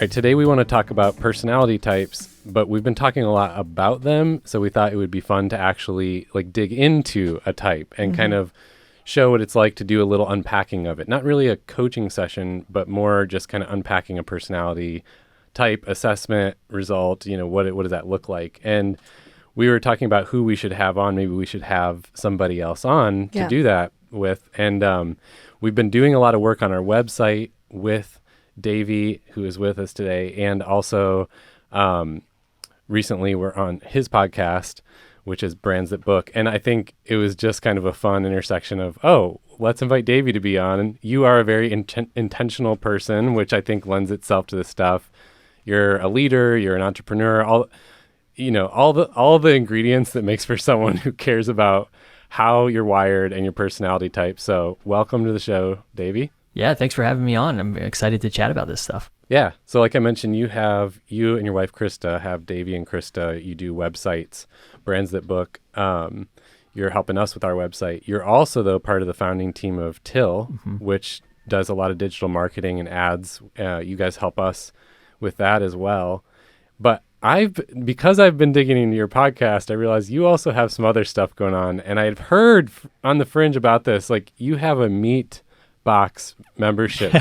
right, today we want to talk about personality types, but we've been talking a lot about them, so we thought it would be fun to actually like dig into a type and kind of show what it's like to do a little unpacking of it. Not really a coaching session, but more just kind of unpacking a personality type, assessment, result, what does that look like? And we were talking about who we should have on. Maybe we should have somebody else on to do that with. And we've been doing a lot of work on our website with Davey, who is with us today. And also recently we're on his podcast, which is Brands That Book. And I think it was just kind of a fun intersection of, let's invite Davey to be on. And you are a very intentional person, which I think lends itself to this stuff. You're a leader, you're an entrepreneur, all the ingredients that makes for someone who cares about how you're wired and your personality type. So welcome to the show, Davey. Yeah, thanks for having me on. I'm excited to chat about this stuff. Yeah. So like I mentioned, you and your wife, Krista, have Davey and Krista. You do websites, Brands That Book. You're helping us with our website. You're also, though, part of the founding team of Till, which does a lot of digital marketing and ads. You guys help us with that as well. But because I've been digging into your podcast, I realized you also have some other stuff going on. And I've heard on the fringe about this, like you have a meat box membership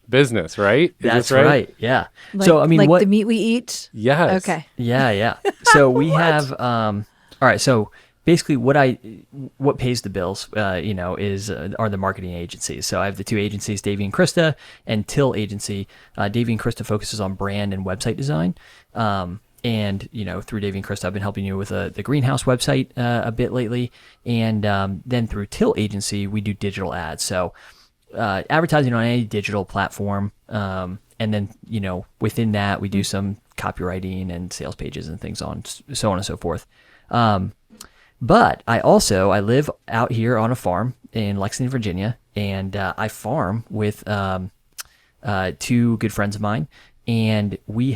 business, right? That's right. Yeah. So, the meat we eat? Yes. Okay. Yeah. So we have, all right. So basically what pays the bills, are the marketing agencies. So I have the two agencies, Davey and Krista, and Till Agency. Davey and Krista focuses on brand and website design. And through Davey and Krista, I've been helping you with the greenhouse website a bit lately. And then through Till Agency, we do digital ads. So advertising on any digital platform. And then, within that, we do some copywriting and sales pages and things so on and so forth. But I live out here on a farm in Lexington, Virginia, and I farm with two good friends of mine. And we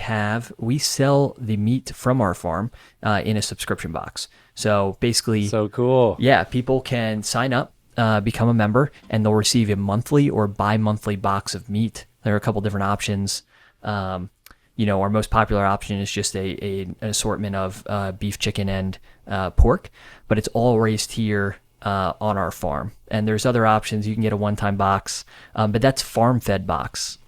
sell the meat from our farm in a subscription box. So basically, so cool. Yeah, people can sign up, become a member, and they'll receive a monthly or bi-monthly box of meat. There are a couple different options. Our most popular option is just an assortment of beef, chicken, and pork, but it's all raised here on our farm. And there's other options. You can get a one-time box, but that's farm-fed box.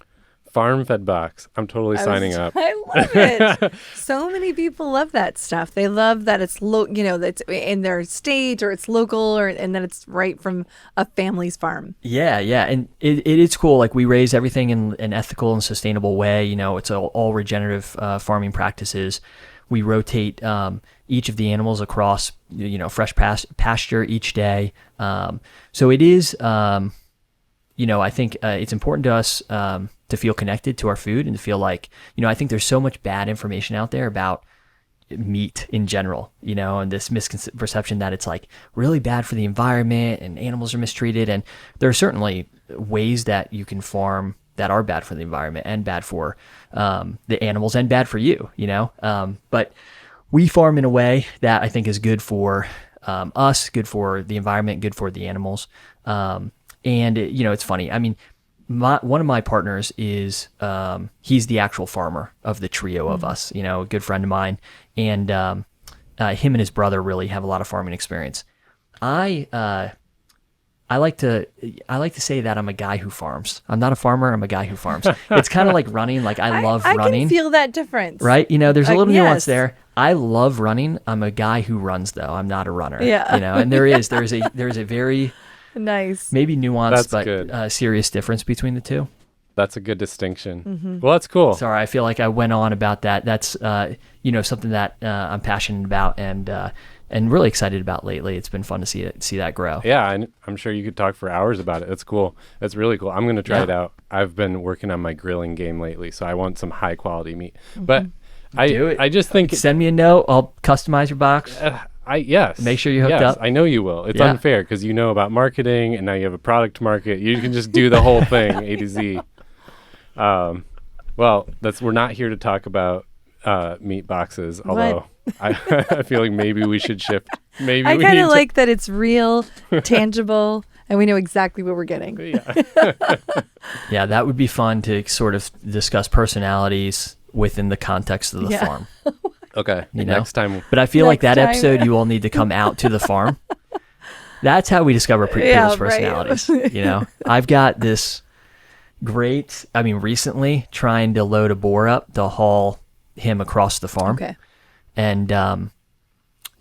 Farm-fed box. I'm totally signing up. I love it. So many people love that stuff. They love that it's that's in their state or it's local and that it's right from a family's farm. Yeah, and it is cool. Like we raise everything in an ethical and sustainable way. It's all regenerative farming practices. We rotate each of the animals across fresh pasture each day. So it is. I think it's important to us to feel connected to our food and to feel like, I think there's so much bad information out there about meat in general, and this misconception that it's like really bad for the environment and animals are mistreated. And there are certainly ways that you can farm that are bad for the environment and bad for the animals and bad for you, but we farm in a way that I think is good for us, good for the environment, good for the animals. And it's funny. I mean, one of my partners is, he's the actual farmer of the trio of us, a good friend of mine. And him and his brother really have a lot of farming experience. I like to say that I'm a guy who farms. I'm not a farmer. I'm a guy who farms. It's kind of like running. Like I love running. I can feel that difference. Right? There's a little nuance there. I love running. I'm a guy who runs though. I'm not a runner. Yeah. And there is a very nice, maybe nuanced, but serious difference between the two. That's a good distinction. Well, that's cool. Sorry, I feel like I went on about that. That's something that I'm passionate about and really excited about lately. It's been fun to see that grow. Yeah, and I'm sure you could talk for hours about it. That's cool. That's really cool. I'm going to try it out. I've been working on my grilling game lately, so I want some high quality meat. But I just think send me a note. I'll customize your box. Yes. Make sure you're hooked up. I know you will. It's unfair because you know about marketing and now you have a product to market. You can just do the whole thing, A to Z. Well, we're not here to talk about meat boxes, although I feel like maybe we should shift. I kind of like that it's real, tangible, and we know exactly what we're getting. Yeah. Yeah, that would be fun to sort of discuss personalities within the context of the Yeah. farm. Okay. You know? Next time. But I feel like Next that time. episode, you all need to come out to the farm. That's how we discover Yeah, people's right. personalities. You know, I've got this recently trying to load a boar up to haul him across the farm. Okay. And,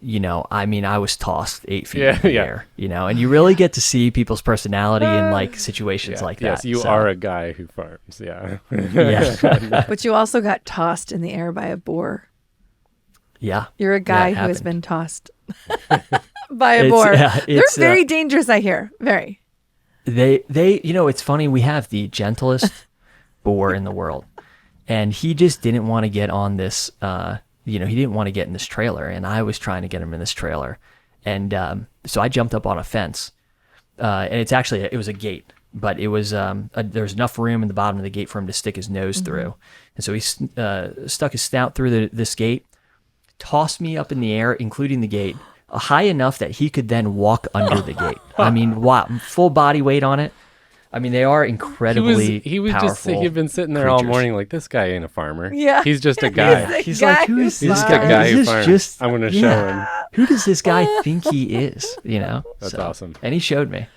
you know, I mean, I was tossed 8 feet in the air, you know, and you really get to see people's personality in like situations like that. Yes, you So, are a guy who farms. Yeah. Yeah. But you also got tossed in the air by a boar. Yeah. You're a guy it who has happened. been tossed by a boar. They're it's, very dangerous, I hear. Very. They, you know, it's funny. We have the gentlest boar in the world, and he just didn't want to get on this. You know, he didn't want to get in this trailer, and I was trying to get him in this trailer, and so I jumped up on a fence, and it was a gate, but it was there's enough room in the bottom of the gate for him to stick his nose through, and so he stuck his snout through this gate, tossed me up in the air, including the gate, high enough that he could then walk under the gate. I mean, wow, full body weight on it. I mean, they are incredibly he was just powerful he'd been sitting there all creatures. morning like, this guy ain't a farmer. Yeah. He's just a guy. He's guy like, who is who this He's guy? just a guy Is who this farms. just- I'm gonna yeah. show him. Who does this guy think he is? You know, That's awesome. And he showed me.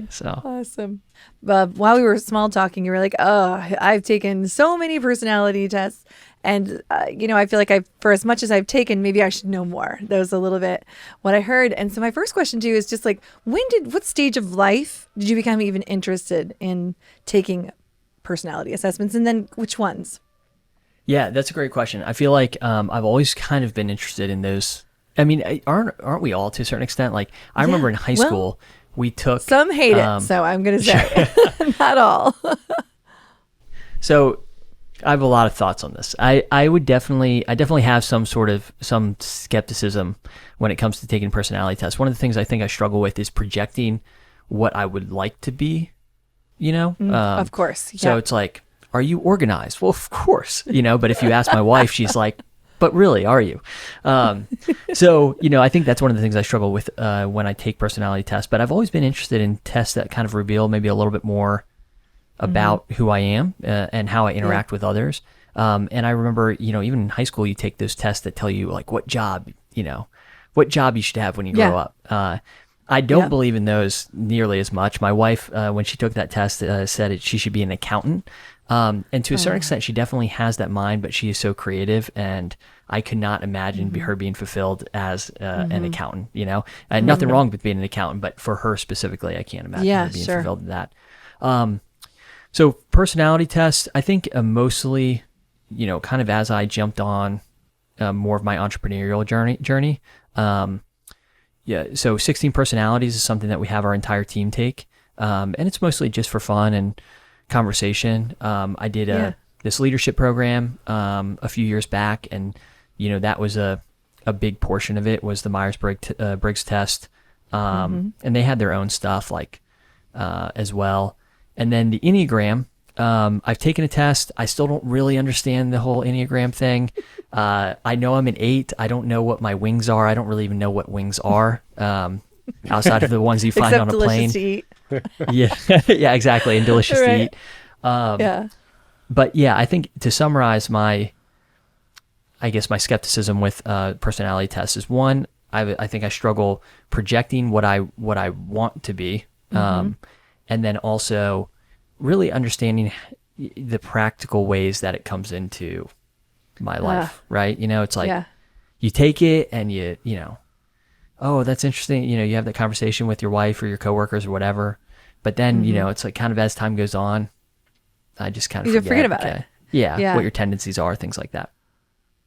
So Awesome. While we were small talking, you were like, oh, I've taken so many personality tests. And, you know, I feel like for as much as I've taken, maybe I should know more. That was a little bit what I heard. And so my first question to you is just like, what stage of life did you become even interested in taking personality assessments? And then which ones? yeah, that's a great question. I feel like I've always kind of been interested in those. I mean, aren't we all to a certain extent? Like I remember in high well, school, we took Some hate it. So I'm going to say not all. So I have a lot of thoughts on this. I definitely have some skepticism when it comes to taking personality tests. One of the things I think I struggle with is projecting what I would like to be, you know? Of course. So Yeah. it's like, are you organized? Well, of course, you know, but if you ask my wife, she's like, but really, are you? So, you know, I think that's one of the things I struggle with when I take personality tests, but I've always been interested in tests that kind of reveal maybe a little bit more about who I am and how I interact with others. And I remember, you know, even in high school, you take those tests that tell you like what job you should have when you grow up. I don't believe in those nearly as much. My wife, when she took that test, said she should be an accountant. And to a certain extent, she definitely has that mind, but she is so creative, and I could not imagine her being fulfilled as an accountant, you know? And nothing wrong with being an accountant, but for her specifically, I can't imagine her being fulfilled in that. So personality tests, I think mostly, you know, kind of as I jumped on more of my entrepreneurial journey. So 16 personalities is something that we have our entire team take. And it's mostly just for fun and conversation. I did this leadership program a few years back, and, you know, that was a big portion of it was the Myers-Briggs test. And they had their own stuff like as well. And then the Enneagram, I've taken a test. I still don't really understand the whole Enneagram thing. I know I'm an 8. I don't know what my wings are. I don't really even know what wings are, outside of the ones you find on a plane. To eat. Yeah, yeah, exactly, and delicious to eat. But yeah, I think to summarize my skepticism with personality tests is one, I think I struggle projecting what I want to be. And then also really understanding the practical ways that it comes into my life, right? You know, it's like you take it and you know, oh, that's interesting. You know, you have that conversation with your wife or your coworkers or whatever. But then, you know, it's like kind of as time goes on, I just kind of forget about it. Yeah, what your tendencies are, things like that.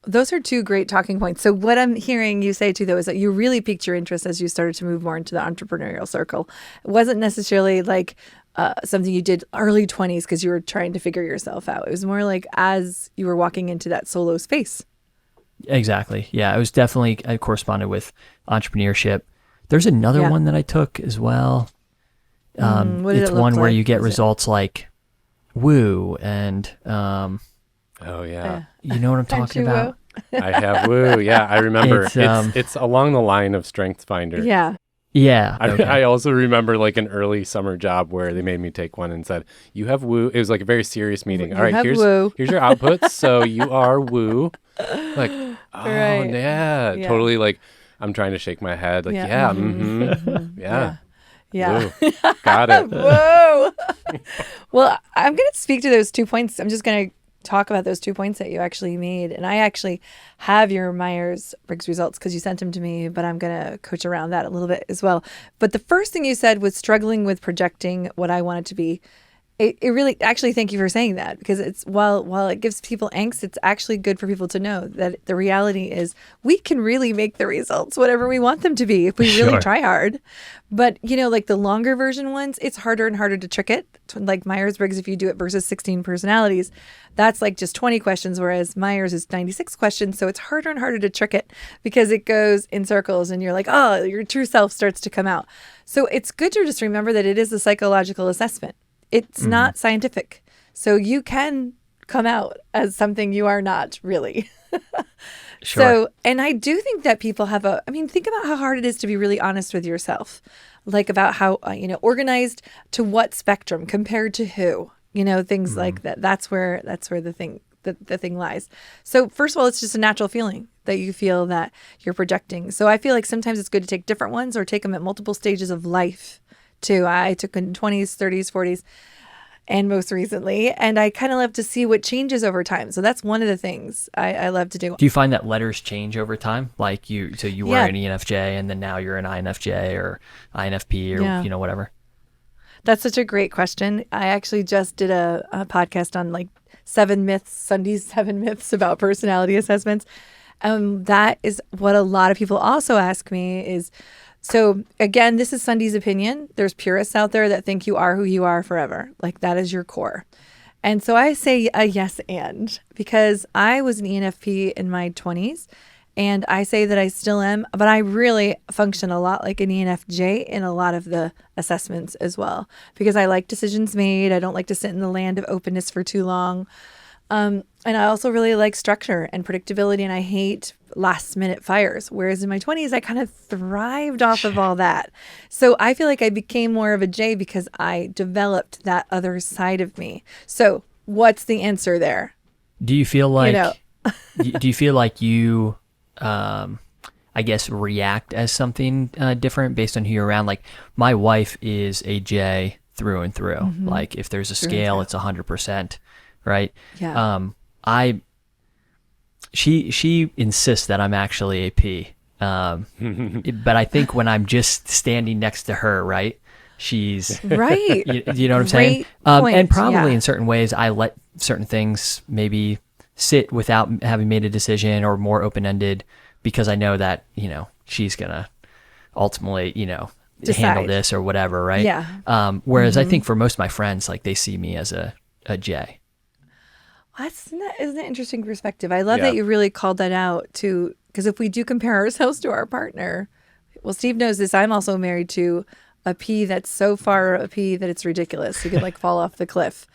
Those are two great talking points. So what I'm hearing you say too, though, is that you really piqued your interest as you started to move more into the entrepreneurial circle. It wasn't necessarily like something you did early 20s because you were trying to figure yourself out. It was more like as you were walking into that solo space. Exactly. Yeah, I corresponded with entrepreneurship. There's another one that I took as well. It's one where you get results like woo and Oh yeah. you know what I'm talking about? Woo? I have woo. Yeah, I remember. It's along the line of Strengths Finder. Yeah. Yeah. Okay. I also remember like an early summer job where they made me take one and said, "You have woo." It was like a very serious meeting. You All right, have here's woo. here's your outputs. So you are woo. Like, oh Right. yeah, Yeah. totally. Like, I'm trying to shake my head. Like, Yeah. yeah, Yeah. yeah. Woo. Got it. Whoa. Well, I'm going to speak to those 2 points. I'm just going to talk about those 2 points that you actually made. And I actually have your Myers-Briggs results because you sent them to me, but I'm going to coach around that a little bit as well. But the first thing you said was struggling with projecting what I wanted to be. It really, actually, thank you for saying that, because it's while it gives people angst, it's actually good for people to know that the reality is we can really make the results whatever we want them to be if we really Sure. try hard. But, like the longer version ones, it's harder and harder to trick it. Like Myers-Briggs, if you do it versus 16 personalities, that's like just 20 questions, whereas Myers is 96 questions. So it's harder and harder to trick it because it goes in circles and you're like, oh, your true self starts to come out. So it's good to just remember that it is a psychological assessment. It's not scientific. So you can come out as something you are not really. Sure. So, and I do think that people have think about how hard it is to be really honest with yourself. Like about how, organized to what spectrum compared to who, things like that. That's where the thing lies. So first of all, it's just a natural feeling that you feel that you're projecting. So I feel like sometimes it's good to take different ones or take them at multiple stages of life too. I took in 20s, 30s, 40s, and most recently. And I kind of love to see what changes over time. So that's one of the things I love to do. Do you find that letters change over time? Like you were Yeah. an ENFJ and then now you're an INFJ or INFP or, Yeah. Whatever. That's such a great question. I actually just did a podcast on like 7 myths, Sunday's 7 myths about personality assessments. That is what a lot of people also ask me is, so again, this is Sunday's opinion. There's purists out there that think you are who you are forever. Like that is your core. And so I say a yes and, because I was an ENFP in my 20s and I say that I still am, but I really function a lot like an ENFJ in a lot of the assessments as well, because I like decisions made. I don't like to sit in the land of openness for too long. And I also really like structure and predictability, and I hate last minute fires. Whereas in my 20s, I kind of thrived off of all that. So I feel like I became more of a J because I developed that other side of me. So what's the answer there? Do you feel like, You do you feel like you, I guess, react as something different based on who you're around? Like my wife is a J through and through. Mm-hmm. Like if there's a scale, it's 100%, right? Yeah. She insists that I'm actually a P. But I think when I'm just standing next to her, right, she's Right. you know what I'm saying? Great point, And probably yeah. in certain ways, I let certain things maybe sit without having made a decision or more open-ended because I know that, she's going to ultimately, handle Decide. this or whatever, right? Yeah. Whereas I think for most of my friends, like they see me as a J. Isn't that an interesting perspective? I love Yeah. that you really called that out too, because if we do compare ourselves to our partner, well, Steve knows this. I'm also married to a P that's so far a P that it's ridiculous. He could like fall off the cliff.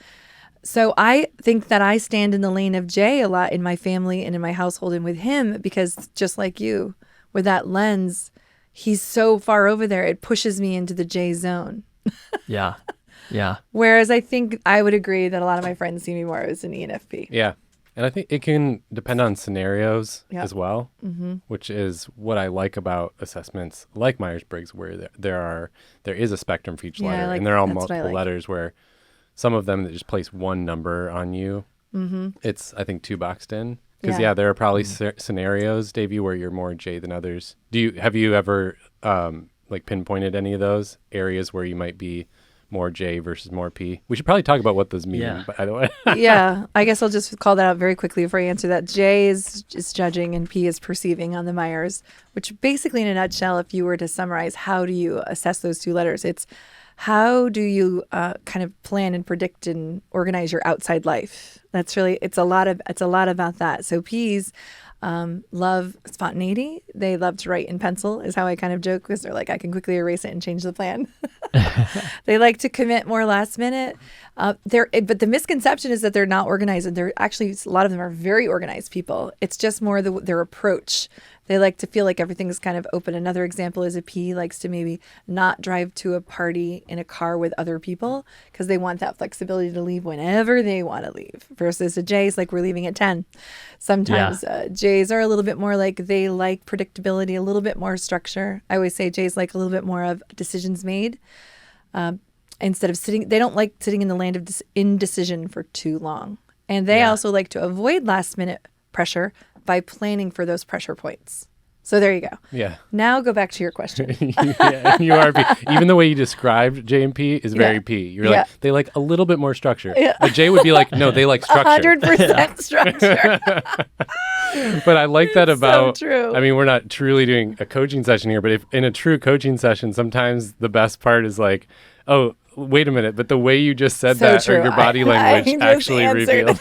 So I think that I stand in the lane of J a lot in my family and in my household and with him, because just like you, with that lens, he's so far over there, it pushes me into the J zone. Yeah. Yeah. Whereas I think I would agree that a lot of my friends see me more as an ENFP. Yeah. And I think it can depend on scenarios Yeah. as well, which is what I like about assessments like Myers-Briggs, where there is a spectrum for each Yeah, I letter, like and they're all that. That's what I multiple like. letters where some of them that just place one number on you. It's, I think, 2 boxed in. Because, Yeah. there are probably scenarios, Davey, where you're more J than others. Have you ever pinpointed any of those areas where you might be more J versus more P? We should probably talk about what those mean, Yeah. by the way. Yeah, I guess I'll just call that out very quickly before I answer that. J is judging and P is perceiving on the Myers, which basically in a nutshell, if you were to summarize, how do you assess those 2 letters? It's how do you kind of plan and predict and organize your outside life? That's really, it's a lot about that. So P's love spontaneity. They love to write in pencil, is how I kind of joke, because they're like, I can quickly erase it and change the plan. They like to commit more last minute. But the misconception is that they're not organized, and they're actually, a lot of them are very organized people. It's just more their approach They like to feel like everything's kind of open. Another example is a P likes to maybe not drive to a party in a car with other people because they want that flexibility to leave whenever they want to leave, versus a J is like, we're leaving at 10. Sometimes J's are a little bit more like, they like predictability, a little bit more structure. I always say J's like a little bit more of decisions made. Instead of sitting, they don't like sitting in the land of indecision for too long. And they also like to avoid last minute pressure by planning for those pressure points. So there you go. Yeah. Now go back to your question. Yeah, you are P. Even the way you described J and P is very P. You're like, they like a little bit more structure. Yeah. A J would be like, no, they like structure. 100% structure. But I like that about, so true. I mean, we're not truly doing a coaching session here, but if in a true coaching session, sometimes the best part is like, oh, wait a minute, but the way you just said So that true. or your body language actually revealed.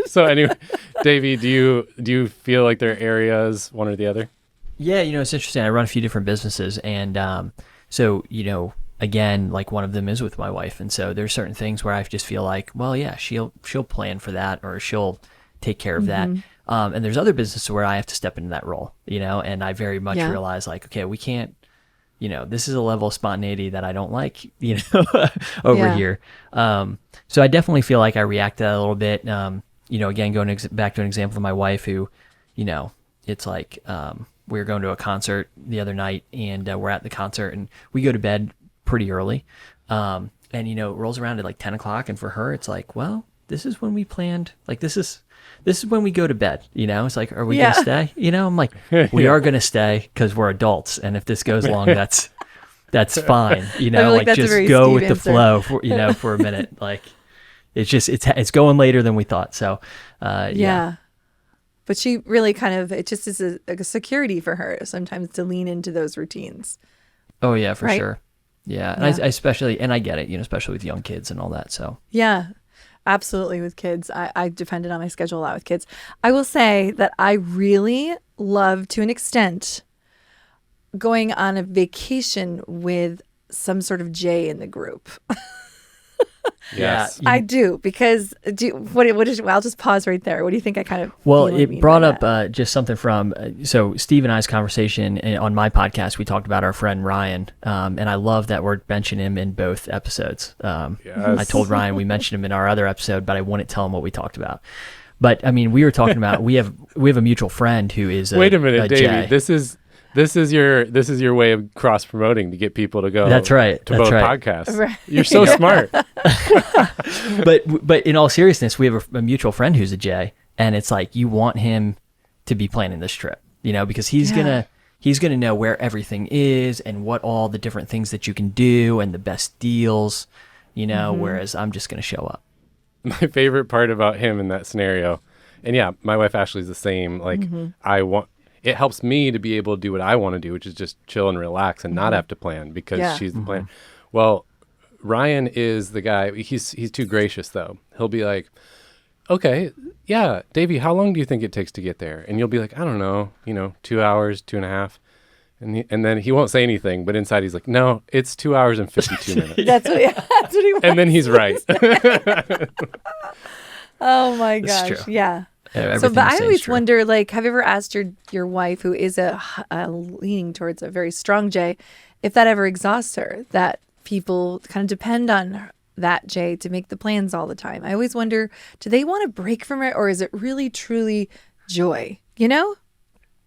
So anyway, Davey, do you feel like there are areas, one or the other? Yeah, it's interesting. I run a few different businesses, and so again, like one of them is with my wife, and so there's certain things where I just feel like, well, yeah, she'll plan for that, or she'll take care of that. And there's other businesses where I have to step into that role, and I very much realize like, okay, we can't, this is a level of spontaneity that I don't like, over here. So I definitely feel like I react to that a little bit. Again, going back to an example of my wife who, it's like, we were going to a concert the other night, and we're at the concert, and we go to bed pretty early. And, it rolls around at like 10 o'clock. And for her, it's like, well, this is when we planned, like, this is when we go to bed, it's like, are we going to stay? I'm like, we are going to stay because we're adults. And if this goes long, that's fine. Like that's just go with the flow for, for a minute. Like it's going later than we thought. So, But she really it just is a security for her sometimes to lean into those routines. Oh yeah, for sure. Yeah. And I especially, and I get it, especially with young kids and all that. So yeah, absolutely. With kids, I depended on my schedule a lot with kids. I will say that I really love, to an extent, going on a vacation with some sort of J in the group. Yes. I do, because I'll just pause right there. What do you think I kind of it brought up just something from so Steve and I's conversation on my podcast. We talked about our friend Ryan, and I love that we're mentioning him in both episodes. I told Ryan we mentioned him in our other episode, but I wouldn't tell him what we talked about. But I mean, we were talking about we have a mutual friend who is wait a minute, Davey. This is your way of cross promoting to get people to go. That's right. To both podcasts. Right. You're so smart. But in all seriousness, we have a mutual friend who's a J, and it's like you want him to be planning this trip, because he's gonna know where everything is and what all the different things that you can do and the best deals, whereas I'm just gonna show up. My favorite part about him in that scenario, and yeah, my wife Ashley's the same. Like it helps me to be able to do what I want to do, which is just chill and relax and not have to plan because she's the planner. Well, Ryan is the guy. He's too gracious though. He'll be like, okay, yeah, Davey, how long do you think it takes to get there? And you'll be like, I don't know, 2 hours, 2.5. And then he won't say anything, but inside he's like, no, it's 2 hours and 52 minutes. That's what he wants. And then he's right. Oh my gosh. Yeah. But I always wonder, like, have you ever asked your wife, who is leaning towards a very strong J, if that ever exhausts her, that people kind of depend on that J to make the plans all the time? I always wonder, do they want to break from it, or is it really, truly joy,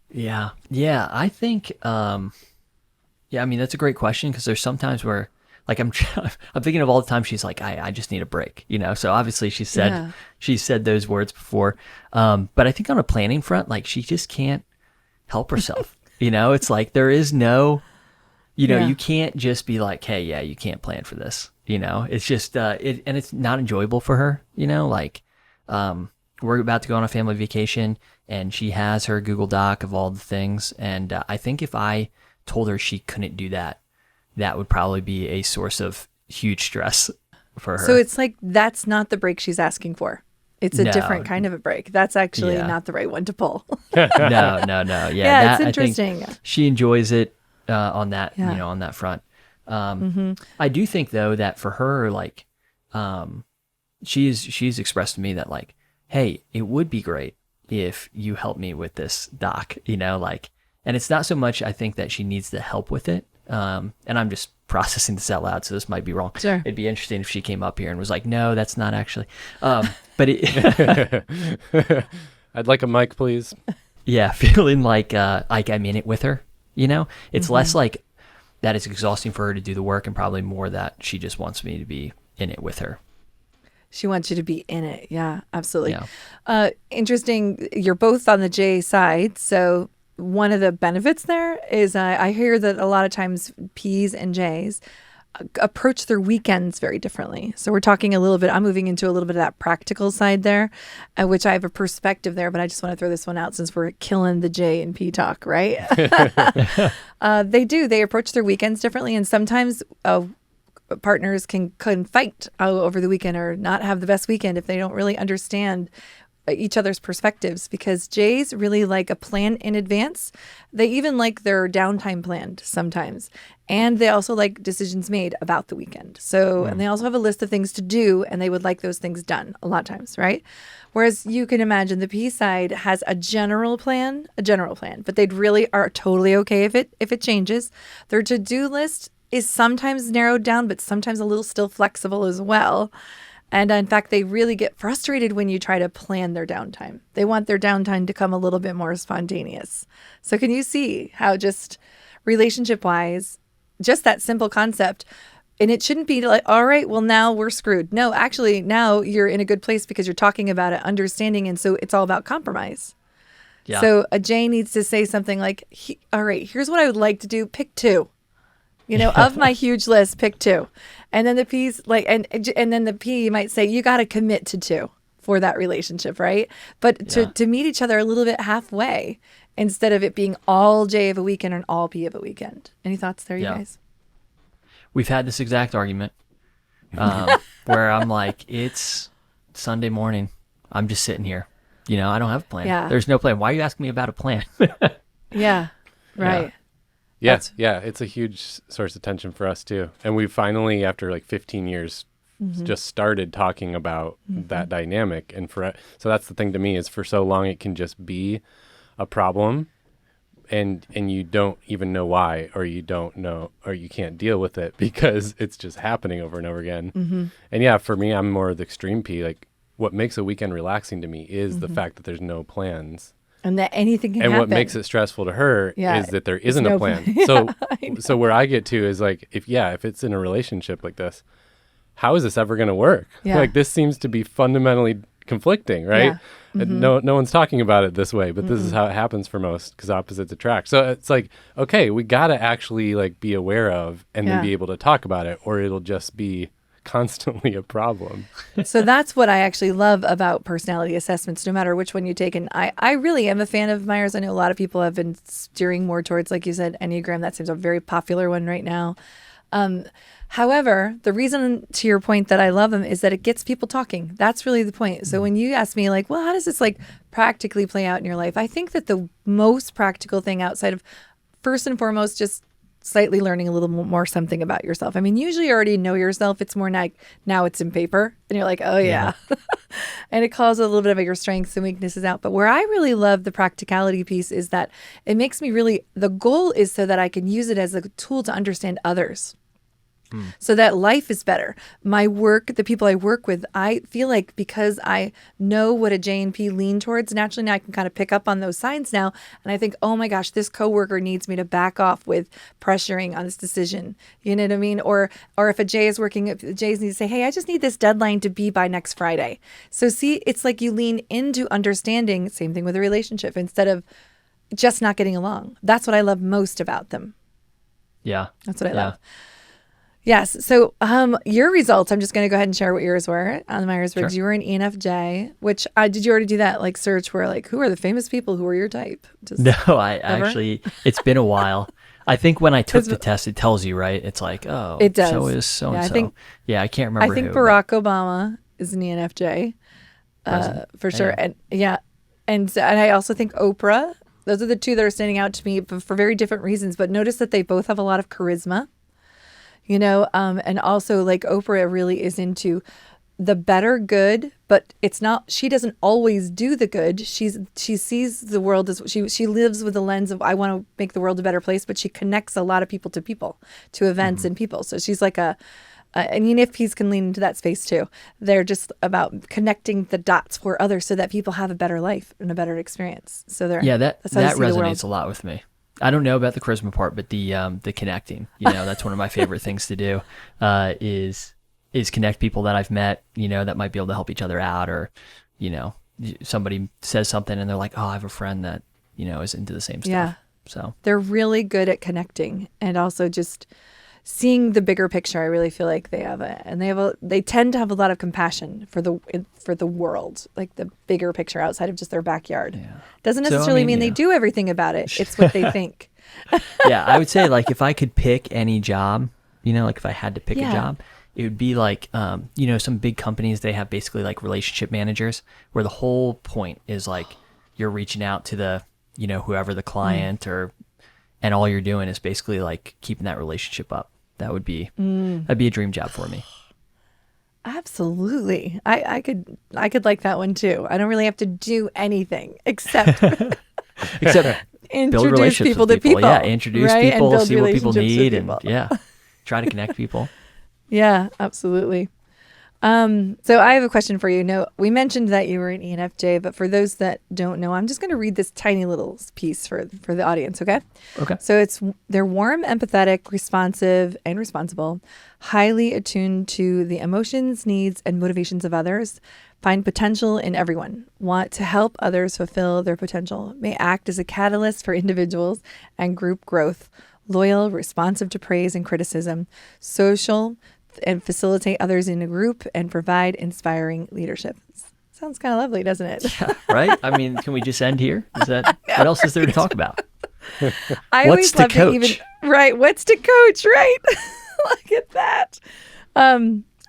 Yeah. Yeah. I think, I mean, that's a great question, because there's sometimes where, like, I'm thinking of all the time she's like, I just need a break, so obviously she said those words before. But I think on a planning front, like, she just can't help herself, it's like, there is no, you can't just be like, hey, yeah, you can't plan for this, it's just, and it's not enjoyable for her, like, we're about to go on a family vacation and she has her Google Doc of all the things. And I think if I told her she couldn't do that, that would probably be a source of huge stress for her. So it's like, that's not the break she's asking for. It's a different kind of a break. That's actually not the right one to pull. No. Yeah, it's interesting. I think she enjoys it on that, on that front. I do think though that for her, like, she's expressed to me that, like, hey, it would be great if you help me with this doc, like, And it's not so much, I think, that she needs the help with it. And I'm just processing this out loud, so this might be wrong. Sure. It'd be interesting if she came up here and was like, no, that's not actually. But I'd like a mic, please. Yeah, feeling like I'm in it with her, It's less like that it's exhausting for her to do the work and probably more that she just wants me to be in it with her. She wants you to be in it. Yeah, absolutely. Yeah. Interesting. You're both on the J side. So one of the benefits there is I hear that a lot of times P's and J's approach their weekends very differently. So we're talking I'm moving into a little bit of that practical side there, which I have a perspective there, but I just want to throw this one out since we're killing the J and P talk, right? They approach their weekends differently. And sometimes partners can fight over the weekend or not have the best weekend if they don't really understand each other's perspectives, because J's really like a plan in advance. They even like their downtime planned sometimes. And they also like decisions made about the weekend. So, and they also have a list of things to do, and they would like those things done a lot of times, right? Whereas you can imagine the P side has a general plan, but they'd really are totally okay if it changes. Their to-do list is sometimes narrowed down, but sometimes a little still flexible as well. And in fact, they really get frustrated when you try to plan their downtime. They want their downtime to come a little bit more spontaneous. So can you see how just relationship-wise, just that simple concept, and it shouldn't be like, all right, well, now we're screwed. No, actually, now you're in a good place because you're talking about it, understanding, and so it's all about compromise. Yeah. So a J needs to say something like, all right, here's what I would like to do. Pick two. Of my huge list, pick two. And then the P's and then the P might say, you got to commit to two for that relationship, right? But to meet each other a little bit halfway instead of it being all J of a weekend and all P of a weekend. Any thoughts there, you guys? We've had this exact argument where I'm like, it's Sunday morning. I'm just sitting here. I don't have a plan. Yeah. There's no plan. Why are you asking me about a plan? Yeah, right. Yeah, it's a huge source of tension for us too. And we finally, after like 15 years, just started talking about that dynamic. And so that's the thing to me is for so long it can just be a problem and you don't even know why, or you don't know, or you can't deal with it because it's just happening over and over again. And yeah, for me, I'm more the extreme P. Like what makes a weekend relaxing to me is the fact that there's no plans. And that anything can happen. And what makes it stressful to her is that there isn't a plan. So where I get to is like, if it's in a relationship like this, how is this ever going to work? Yeah. Like this seems to be fundamentally conflicting, right? Yeah. And no one's talking about it this way, but this is how it happens for most because opposites attract. So it's like, okay, we got to actually like be aware of and then be able to talk about it, or it'll just be constantly a problem. So that's what I actually love about personality assessments, no matter which one you take. And I really am a fan of Myers. I know a lot of people have been steering more towards, like you said, Enneagram. That seems a very popular one right now. However, the reason, to your point, that I love them is that it gets people talking. That's really the point. So when you ask me like, well, how does this like practically play out in your life? I think that the most practical thing outside of, first and foremost, just slightly learning a little more something about yourself. I mean, usually you already know yourself. It's more like now it's in paper and you're like, oh yeah. And it calls a little bit of your strengths and weaknesses out. But where I really love the practicality piece is that it makes me the goal is so that I can use it as a tool to understand others. So that life is better. My work, the people I work with, I feel like because I know what a J and P lean towards, naturally now I can kind of pick up on those signs now. And I think, oh my gosh, this coworker needs me to back off with pressuring on this decision. You know what I mean? Or if a J is working, if the J's need to say, hey, I just need this deadline to be by next Friday. So see, it's like you lean into understanding, same thing with a relationship, instead of just not getting along. That's what I love most about them. Yeah. That's what I love. Yes. So your results, I'm just going to go ahead and share what yours were on the Myers-Briggs. Sure. You were an ENFJ, which did you already do that like search where like, who are the famous people who are your type? No, I actually, it's been a while. I think when I took the test, it tells you, right? It's like, oh, it does. So is so-and-so. I can't remember I think Barack Obama is an ENFJ for sure. Yeah. And I also think Oprah. Those are the two that are standing out to me for very different reasons. But notice that they both have a lot of charisma. And also like Oprah really is into the better good, but it's not, she doesn't always do the good. She sees the world as, she lives with the lens of, I want to make the world a better place, but she connects a lot of people, to events and people. So she's like I mean, if peas can lean into that space too, they're just about connecting the dots for others so that people have a better life and a better experience. So that resonates a lot with me. I don't know about the charisma part, but the connecting, that's one of my favorite things to do, is connect people that I've met, that might be able to help each other out, or, somebody says something and they're like, oh, I have a friend that, is into the same stuff. Yeah. So they're really good at connecting and also just seeing the bigger picture. I really feel like they tend to have a lot of compassion for the world, like the bigger picture outside of just their backyard. Yeah. Doesn't necessarily mean they do everything about it. It's what they think. Yeah, I would say, like, if I could pick any job, like if I had to pick a job, it would be like, some big companies, they have basically like relationship managers where the whole point is like you're reaching out to the, whoever the client and all you're doing is basically like keeping that relationship up. That'd be a dream job for me. Absolutely. I could like that one too. I don't really have to do anything except build relationships people with to people. Yeah, introduce right? people, see what people need, and try to connect people. Yeah, absolutely. So I have a question for you. No, we mentioned that you were an ENFJ, but for those that don't know, I'm just going to read this tiny little piece for the audience, okay? Okay. So they're warm, empathetic, responsive, and responsible, highly attuned to the emotions, needs, and motivations of others, find potential in everyone, want to help others fulfill their potential, may act as a catalyst for individuals and group growth, loyal, responsive to praise and criticism, social, and facilitate others in a group, and provide inspiring leadership. Sounds kind of lovely, doesn't it? Yeah, right? I mean, can we just end here? Is that what else is there to talk about? What's to coach? What's to coach? Right? Look at that.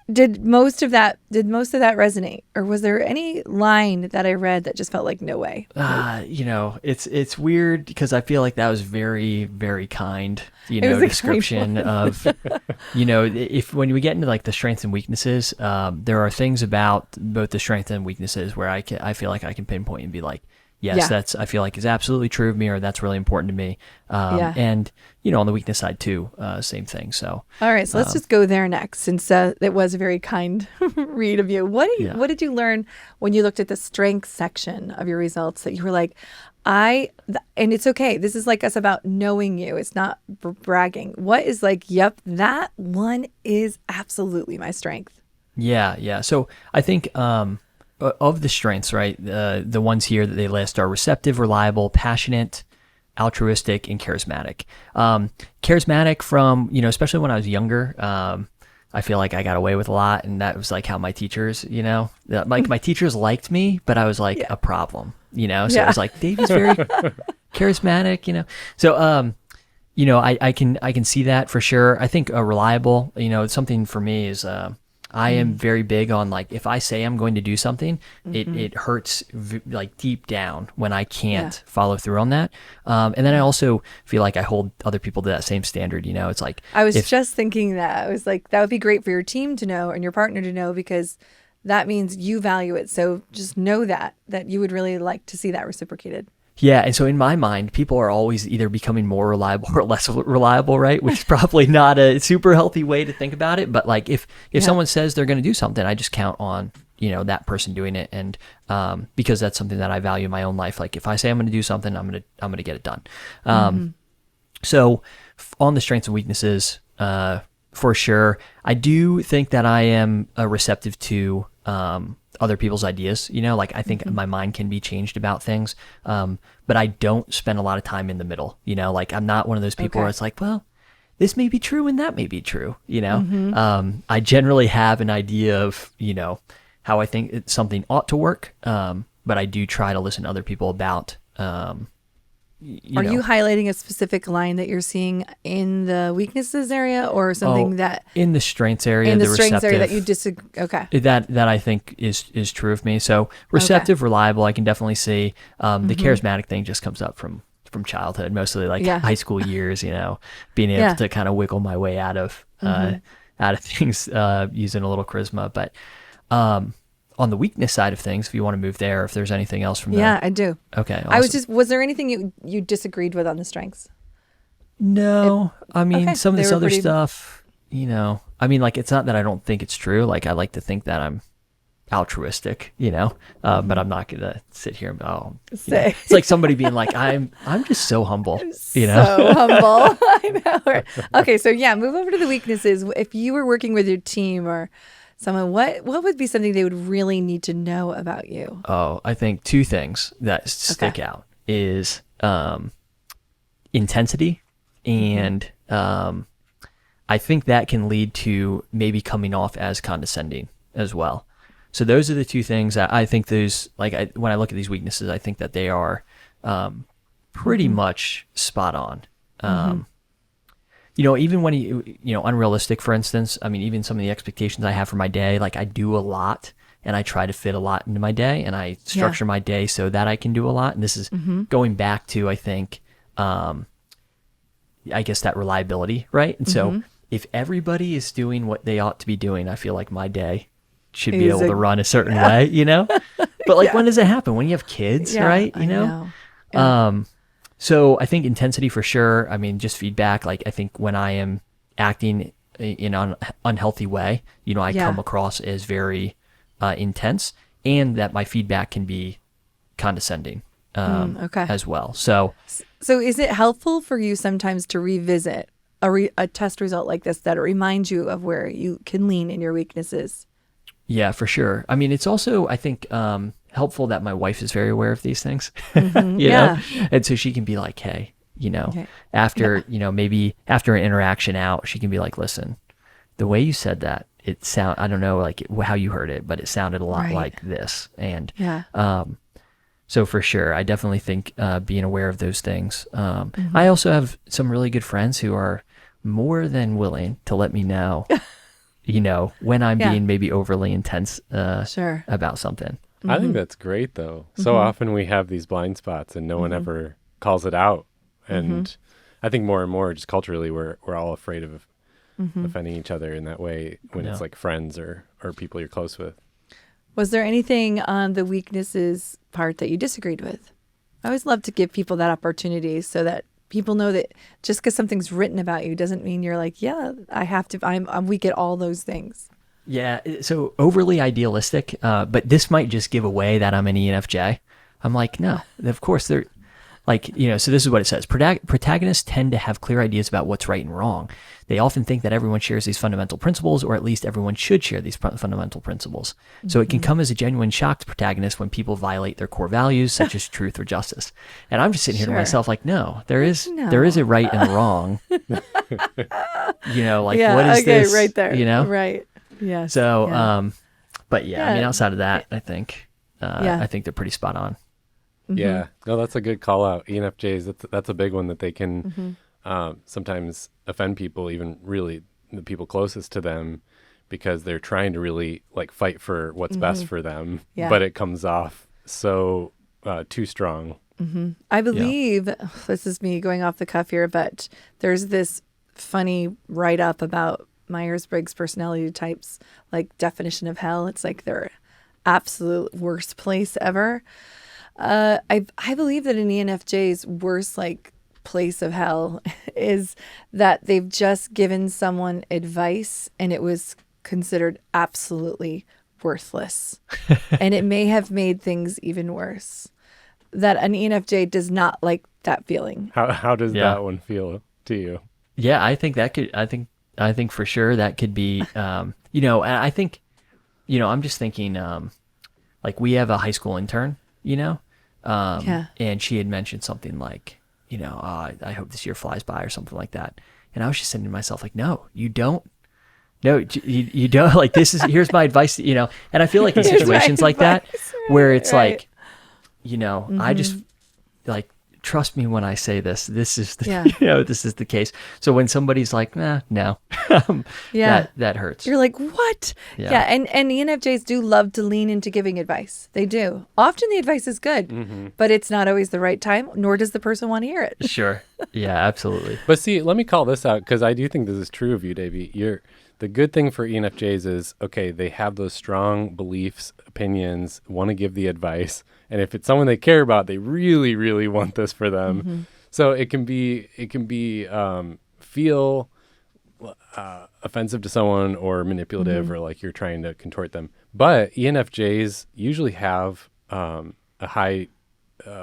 Did most of that resonate, or was there any line that I read that just felt like no way? It's weird because I feel like that was very, very kind, description of, if when we get into like the strengths and weaknesses, there are things about both the strengths and weaknesses where I feel like I can pinpoint and be like, yes, that's, I feel like is absolutely true of me, or that's really important to me. And, on the weakness side too, same thing. So, all right, so let's just go there next, since it was a very kind read of you. What did you learn when you looked at the strengths section of your results that you were like, and it's okay. This is like us about knowing you. It's not bragging. What is like, yep, that one is absolutely my strength. Yeah. So I think, of the strengths, right? The ones here that they list are receptive, reliable, passionate, altruistic, and charismatic. Charismatic from, especially when I was younger, I feel like I got away with a lot, and that was like how my teachers, like my teachers liked me, but I was like a problem, so it was like, Davey's very charismatic, So, I can see that for sure. I think reliable, something for me is, I am very big on, like, if I say I'm going to do something, it hurts like deep down when I can't follow through on that. And then I also feel like I hold other people to that same standard. It's like, I was just thinking that. I was like, that would be great for your team to know and your partner to know, because that means you value it. So just know that you would really like to see that reciprocated. Yeah, and so in my mind, people are always either becoming more reliable or less reliable, right? Which is probably not a super healthy way to think about it. But like, if someone says they're going to do something, I just count on that person doing it, and because that's something that I value in my own life. Like, if I say I'm going to do something, I'm going to get it done. So on the strengths and weaknesses, for sure, I do think that I am receptive to other people's ideas, like I think my mind can be changed about things. But I don't spend a lot of time in the middle, like I'm not one of those people where it's like, well, this may be true and that may be true, I generally have an idea of, how I think something ought to work. But I do try to listen to other people about, Are you highlighting a specific line that you're seeing in the weaknesses area, or something that in the strengths area, in the strengths area that you disagree? Okay, that I think is true of me. So receptive, reliable, I can definitely see. The charismatic thing just comes up from childhood, mostly like high school years. Being able to kind of wiggle my way out of things using a little charisma. But On the weakness side of things, if you want to move there, if there's anything else from Yeah, there. I do. Okay. Was there anything you disagreed with on the strengths? No, I mean, Okay, some of they this were other pretty- stuff, I mean, like, it's not that I don't think it's true. Like, I like to think that I'm altruistic, but I'm not going to sit here and, Say. It's like somebody being like, I'm just so humble, So humble. I know. Right. Okay, so yeah, move over to the weaknesses. If you were working with your team or someone, what would be something they would really need to know about you? Oh, I think two things that stick out is intensity, and I think that can lead to maybe coming off as condescending as well. So those are the two things that I think when I look at these weaknesses, I think that they are pretty much spot on. Even when unrealistic, for instance, I mean, even some of the expectations I have for my day, like I do a lot and I try to fit a lot into my day and I structure my day so that I can do a lot. And this is going back to, I think, I guess that reliability, right? And so if everybody is doing what they ought to be doing, I feel like my day should be able to run a certain way, But like, when does it happen? When you have kids, right? I know. Yeah. So I think intensity for sure. I mean, just feedback. Like, I think when I am acting in an unhealthy way, I come across as very intense, and that my feedback can be condescending as well. So is it helpful for you sometimes to revisit a test result like this that reminds you of where you can lean in your weaknesses? Yeah, for sure. I mean, it's also, I think, helpful that my wife is very aware of these things, you know? And so she can be like, hey, after, maybe after an interaction out, she can be like, listen, the way you said that, I don't know, like how you heard it, but it sounded a lot like this. And, so for sure, I definitely think being aware of those things. I also have some really good friends who are more than willing to let me know, when I'm being maybe overly intense about something. I think that's great, though. So often we have these blind spots and no one ever calls it out. And I think more and more, just culturally, we're all afraid of offending each other in that way when it's like friends or people you're close with. Was there anything on the weaknesses part that you disagreed with? I always love to give people that opportunity so that people know that just because something's written about you doesn't mean you're like, I'm weak at all those things. Yeah, so overly idealistic, but this might just give away that I'm an ENFJ. I'm like, no, of course they're like, so this is what it says. Protagonists tend to have clear ideas about what's right and wrong. They often think that everyone shares these fundamental principles, or at least everyone should share these fundamental principles. So it can come as a genuine shock to protagonists when people violate their core values, such as truth or justice. And I'm just sitting here to myself like, no, there is a right and a wrong. What is this? Right there. Right. Yeah. So, but I mean, outside of that, I think they're pretty spot on. Yeah, no, that's a good call out. ENFJs, that's a big one that they can sometimes offend people, even really the people closest to them, because they're trying to really like fight for what's best for them, but it comes off so too strong. I believe, this is me going off the cuff here, but there's this funny write-up about Myers-Briggs personality types, like definition of hell. It's like their absolute worst place ever. I believe that an ENFJ's worst like place of hell is that they've just given someone advice and it was considered absolutely worthless. And it may have made things even worse. That an ENFJ does not like that feeling. How does that one feel to you? Yeah, I think for sure that could be, and I think, I'm just thinking, like we have a high school intern, and she had mentioned something like, I hope this year flies by or something like that. And I was just saying to myself, like, no, you don't. No, you don't. Like, here's my advice, and I feel like in situations like that, where it's like, I just like, trust me when I say this. This is the, this is the case. So when somebody's like, no, that hurts. You're like, what? Yeah. And ENFJs do love to lean into giving advice. They do. Often the advice is good, but it's not always the right time, nor does the person want to hear it. Sure. Yeah, absolutely. But see, let me call this out because I do think this is true of you, Davey. the good thing for ENFJs is, okay, they have those strong beliefs, opinions, want to give the advice. And if it's someone they care about, they really, really want this for them. So it can be feel offensive to someone or manipulative or like you're trying to contort them. But ENFJs usually have a high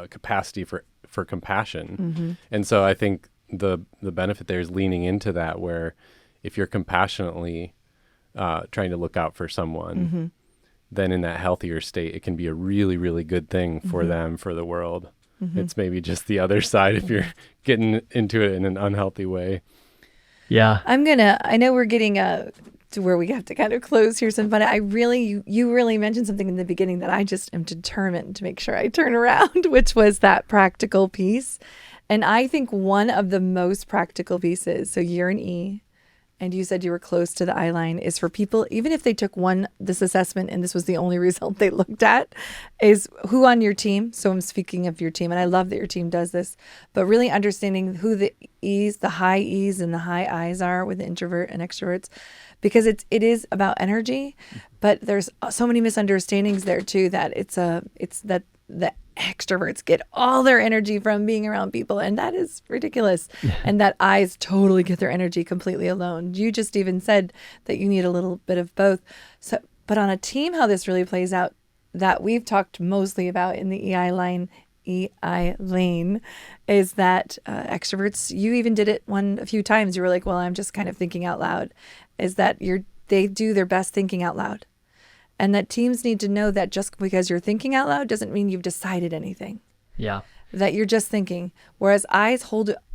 capacity for compassion. And so I think the benefit there is leaning into that, where if you're compassionately trying to look out for someone, then in that healthier state, it can be a really, really good thing for them, for the world. It's maybe just the other side if you're getting into it in an unhealthy way. Yeah. I know we're getting to where we have to kind of close here soon, but you really mentioned something in the beginning that I just am determined to make sure I turn around, which was that practical piece. And I think one of the most practical pieces, so you're an E, and you said you were close to the I line, is for people, even if they took this assessment and this was the only result they looked at, is who on your team. So I'm speaking of your team, and I love that your team does this, but really understanding who the E's, the high E's and the high I's are with the introvert and extroverts, because it is about energy, but there's so many misunderstandings there too, that it's that the extroverts get all their energy from being around people, and that is ridiculous. And that I's totally get their energy completely alone. You just even said that you need a little bit of both. So, but on a team, how this really plays out, that we've talked mostly about in the EI lane, is that extroverts, you even did it a few times. You were like, well, I'm just kind of thinking out loud, is that they do their best thinking out loud. And that teams need to know that just because you're thinking out loud doesn't mean you've decided anything. Yeah. That you're just thinking. Whereas I's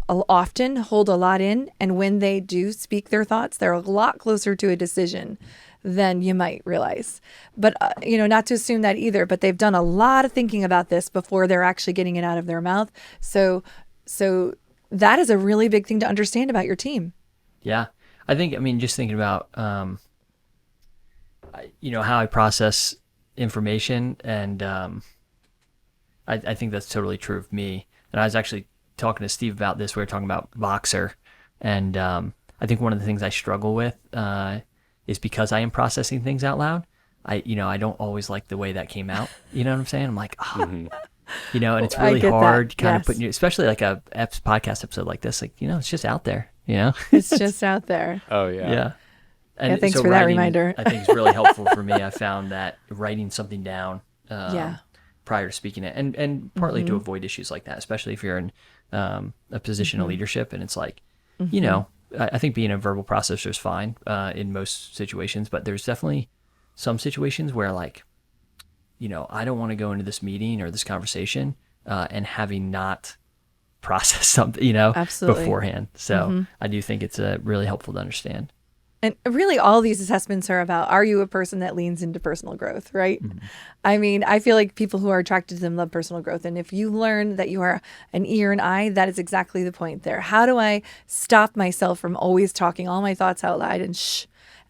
often hold a lot in. And when they do speak their thoughts, they're a lot closer to a decision than you might realize. But, not to assume that either, but they've done a lot of thinking about this before they're actually getting it out of their mouth. So that is a really big thing to understand about your team. Yeah. Just thinking about, how I process information, and I think that's totally true of me. And I was actually talking to Steve about this. We were talking about Voxer, and I think one of the things I struggle with is because I am processing things out loud. I don't always like the way that came out. You know what I'm saying? I'm like, and it's really hard kind of putting you, especially like a podcast episode like this, it's just out there, It's just out there. Oh yeah. Yeah. And thanks for that reminder. I think it's really helpful for me. I found that writing something down prior to speaking it, and partly to avoid issues like that, especially if you're in a position of leadership, and it's like, I think being a verbal processor is fine in most situations, but there's definitely some situations where I don't want to go into this meeting or this conversation and having not processed something, Absolutely. beforehand. So I do think it's really helpful to understand. And really, all these assessments are about, are you a person that leans into personal growth, right? I feel like people who are attracted to them love personal growth. And if you learn that you are an E or an I, that is exactly the point there. How do I stop myself from always talking all my thoughts out loud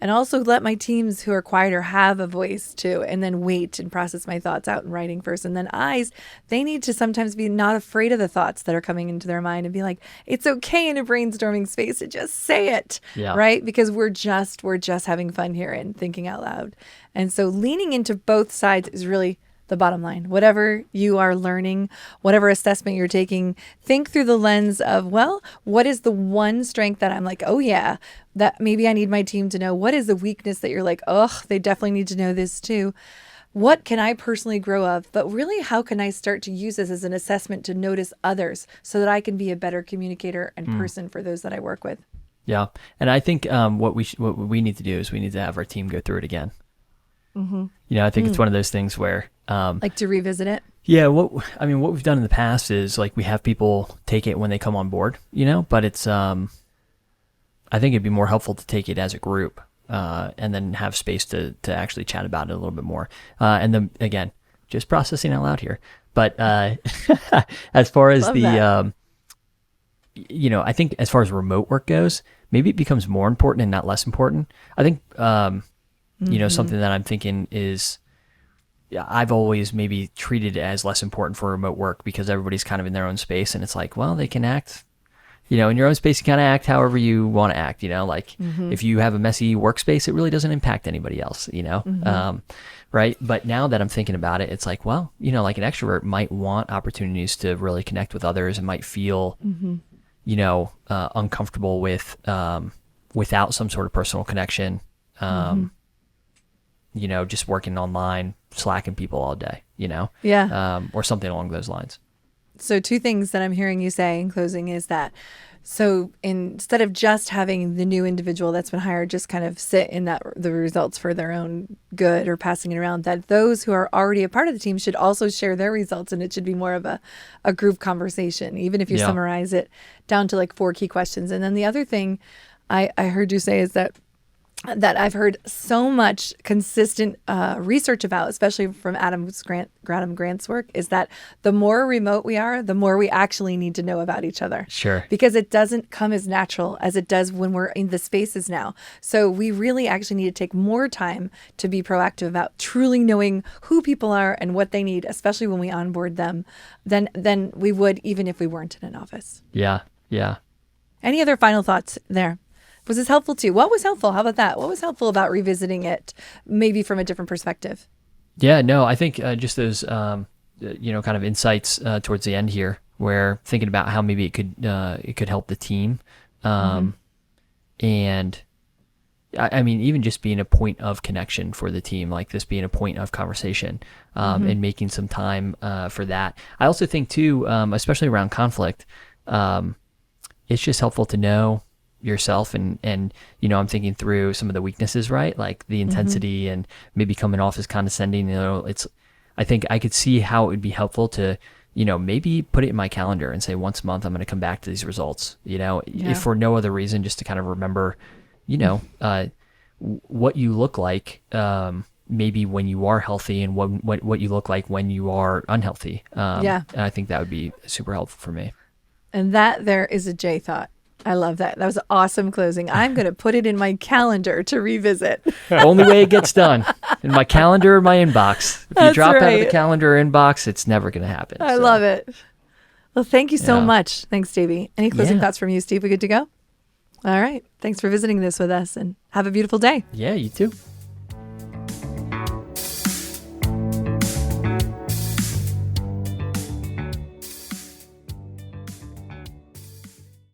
and also let my teams who are quieter have a voice too, and then wait and process my thoughts out in writing first. And then I's, they need to sometimes be not afraid of the thoughts that are coming into their mind and be like, it's okay in a brainstorming space to just say it, right? Because we're just having fun here and thinking out loud. And so leaning into both sides is really the bottom line. Whatever you are learning, whatever assessment you're taking, think through the lens of, well, what is the one strength that I'm like, oh yeah, that maybe I need my team to know? What is the weakness that you're like, oh, they definitely need to know this too? What can I personally grow of? But really, how can I start to use this as an assessment to notice others so that I can be a better communicator and person for those that I work with? Yeah. And I think what we need to do is we need to have our team go through it again. I think it's one of those things where like to revisit it. Yeah, what we've done in the past is we have people take it when they come on board, but it's I think it'd be more helpful to take it as a group and then have space to actually chat about it a little bit more. And then again, just processing out loud here. But as far as I think as far as remote work goes, maybe it becomes more important and not less important. I think something that I'm thinking is, I've always maybe treated it as less important for remote work because everybody's kind of in their own space, and it's like, well, they can act in your own space, you kind of act however you want to act, like if you have a messy workspace, it really doesn't impact anybody else, right? But now that I'm thinking about it, it's like, well, like an extrovert might want opportunities to really connect with others and might feel, uncomfortable with, without some sort of personal connection, just working online, slacking people all day, or something along those lines. So 2 things that I'm hearing you say in closing is that, so instead of just having the new individual that's been hired just kind of sit in the results for their own good or passing it around, that those who are already a part of the team should also share their results, and it should be more of a group conversation, even if you summarize it down to like 4 key questions. And then the other thing I heard you say is that I've heard so much consistent research about, especially from Adam Grant's work, is that the more remote we are, the more we actually need to know about each other. Sure. Because it doesn't come as natural as it does when we're in the spaces now. So we really actually need to take more time to be proactive about truly knowing who people are and what they need, especially when we onboard them, than we would even if we weren't in an office. Yeah. Yeah. Any other final thoughts there? Was this helpful too? What was helpful? How about that? What was helpful about revisiting it, maybe from a different perspective? Yeah, no, I think just those, kind of insights towards the end here, where thinking about how maybe it could help the team, and I mean, even just being a point of connection for the team, like this being a point of conversation, and making some time for that. I also think too, especially around conflict, it's just helpful to know yourself and I'm thinking through some of the weaknesses, right? Like the intensity and maybe coming off as condescending, I think I could see how it would be helpful to, maybe put it in my calendar and say once a month, I'm going to come back to these results, if for no other reason, just to kind of remember, what you look like, maybe when you are healthy and what you look like when you are unhealthy. And I think that would be super helpful for me. And that there is a J thought. I love that. That was an awesome closing. I'm going to put it in my calendar to revisit. Only way it gets done. In my calendar or my inbox. If you drop out of the calendar or inbox, it's never going to happen. I love it. Well, thank you so much. Thanks, Davey. Any closing thoughts from you, Steve? We good to go? All right. Thanks for visiting this with us, and have a beautiful day. Yeah, you too.